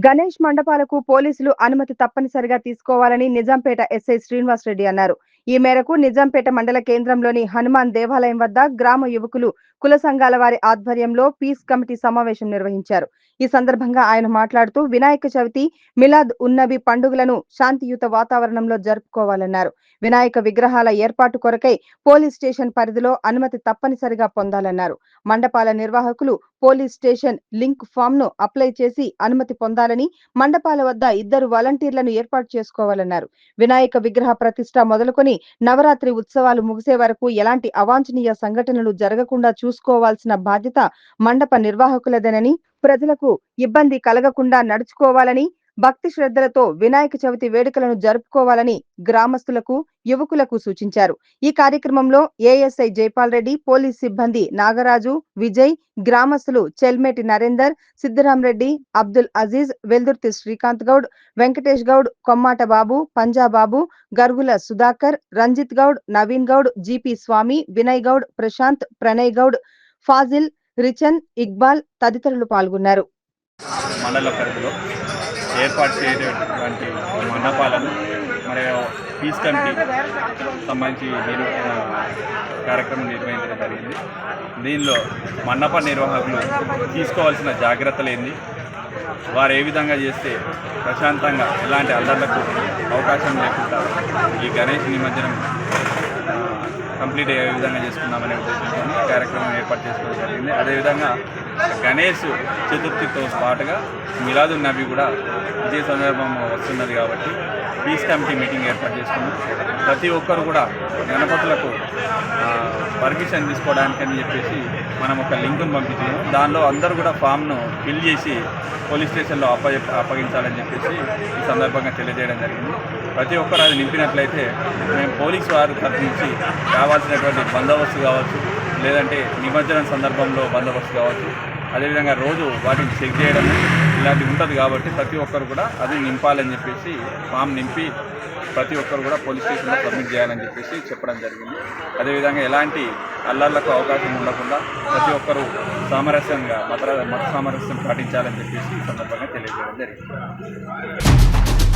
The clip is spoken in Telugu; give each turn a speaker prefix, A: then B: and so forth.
A: గణేష్ మండపాలకు పోలీసులు అనుమతి తప్పనిసరిగా తీసుకోవాలని నిజాంపేట ఎస్ఐ శ్రీనివాస్ రెడ్డి అన్నారు. ఈ మేరకు నిజాంపేట మండల కేంద్రంలోని హనుమాన్ దేవాలయం వద్ద గ్రామ యువకులు, కుల సంఘాల వారి ఆధ్వర్యంలో పీస్ కమిటీ సమావేశం నిర్వహించారు. ఈ సందర్భంగా ఆయన మాట్లాడుతూ వినాయక చవితి, మిలాద్ ఉన్నబి పండుగలను శాంతియుత వాతావరణంలో జరుపుకోవాలన్నారు. వినాయక విగ్రహాల ఏర్పాటు కొరకై పోలీస్ స్టేషన్ పరిధిలో అనుమతి తప్పనిసరిగా పొందాలన్నారు. మండపాల నిర్వాహకులు పోలీస్ స్టేషన్ లింక్ ఫామ్ ను అప్లై చేసి అనుమతి పొందాలని, మండపాల వద్ద 2 వాలంటీర్లను ఏర్పాటు చేసుకోవాలన్నారు. వినాయక విగ్రహ ప్రతిష్ఠ మొదలుకొని నవరాత్రి ఉత్సవాలు ముగిసే వరకు ఎలాంటి అవాంఛనీయ సంఘటనలు జరగకుండా చూసుకోవాల్సిన బాధ్యత మండప నిర్వాహకులదేనని, ప్రజలకు ఇబ్బంది కలగకుండా నడుచుకోవాలని, భక్తి శ్రద్ధలతో వినాయక చవితి వేడుకలను జరుపుకోవాలని గ్రామస్తులకు, యువకులకు సూచించారు. ఈ కార్యక్రమంలో ఏఎస్ఐ జైపాల్ రెడ్డి, పోలీస్ సిబ్బంది నాగరాజు, విజయ్, గ్రామస్తులు చెల్మేటి నరేందర్, సిద్దిరామరెడ్డి, అబ్దుల్ అజీజ్, వెల్దుర్తి శ్రీకాంత్ గౌడ్, వెంకటేష్ గౌడ్, కొమ్మాట బాబు, పంజాబాబు, గర్గుల సుధాకర్, రంజిత్ గౌడ్, నవీన్ గౌడ్, జీపీ స్వామి, వినయ్ గౌడ్, ప్రశాంత్, ప్రణయ్ గౌడ్, ఫాజిల్, రిచన్, ఇక్బాల్ తదితరులు పాల్గొన్నారు.
B: మండల పరిధిలో ఏర్పాటు చేయటువంటి మండపాలను మరి పీస్ కమిటీ సంబంధించి కార్యక్రమం నిర్వహించడం జరిగింది. దీనిలో మండప నిర్వాహకులు తీసుకోవాల్సిన జాగ్రత్తలు ఏంది, వారు ఏ విధంగా చేస్తే ప్రశాంతంగా ఎలాంటి అల్లర్లకు అవకాశం లేకుండా ఈ గణేష్ నిమజ్జనం కంప్లీట్ అయ్యే విధంగా చేసుకుందామనే ఉద్దేశంతో కార్యక్రమం ఏర్పాటు చేసుకోవడం జరిగింది. అదేవిధంగా గణేష్ చతుర్థితో పాటుగా మిలాదున్ నబీ కూడా ఇదే సందర్భం వస్తున్నది కాబట్టి పీస్ కమిటీ మీటింగ్ ఏర్పాటు చేసుకున్నాం. ప్రతి ఒక్కరు కూడా గణపతులకు పర్మిషన్ తీసుకోవడానికని చెప్పేసి మనం ఒక లింకును పంపించాము. దానిలో అందరూ కూడా ఫామ్ను ఫిల్ చేసి పోలీస్ స్టేషన్లో అప్పగించాలని చెప్పేసి ఈ సందర్భంగా తెలియజేయడం జరిగింది. ప్రతి ఒక్కరు అది నింపినట్లయితే మేము పోలీసు వారి తరఫు నుంచి కావాల్సినటువంటి బందోబస్తు కావచ్చు, లేదంటే నిమజ్జనం సందర్భంలో బందోబస్తు కావచ్చు, అదేవిధంగా రోజు వాటిని చెక్ చేయడం ఇలాంటివి ఉంటుంది కాబట్టి ప్రతి ఒక్కరు కూడా అది నింపాలని చెప్పేసి ఫామ్ నింపి ప్రతి ఒక్కరు కూడా పోలీస్ స్టేషన్లో సబ్మిట్ చేయాలని చెప్పేసి చెప్పడం జరిగింది. అదేవిధంగా ఎలాంటి అల్లర్లకు అవకాశం ఉండకుండా ప్రతి ఒక్కరూ సామరస్యంగా మత సామరస్యం పాటించాలని చెప్పేసి ఈ సందర్భంగా తెలియజేయడం జరిగింది.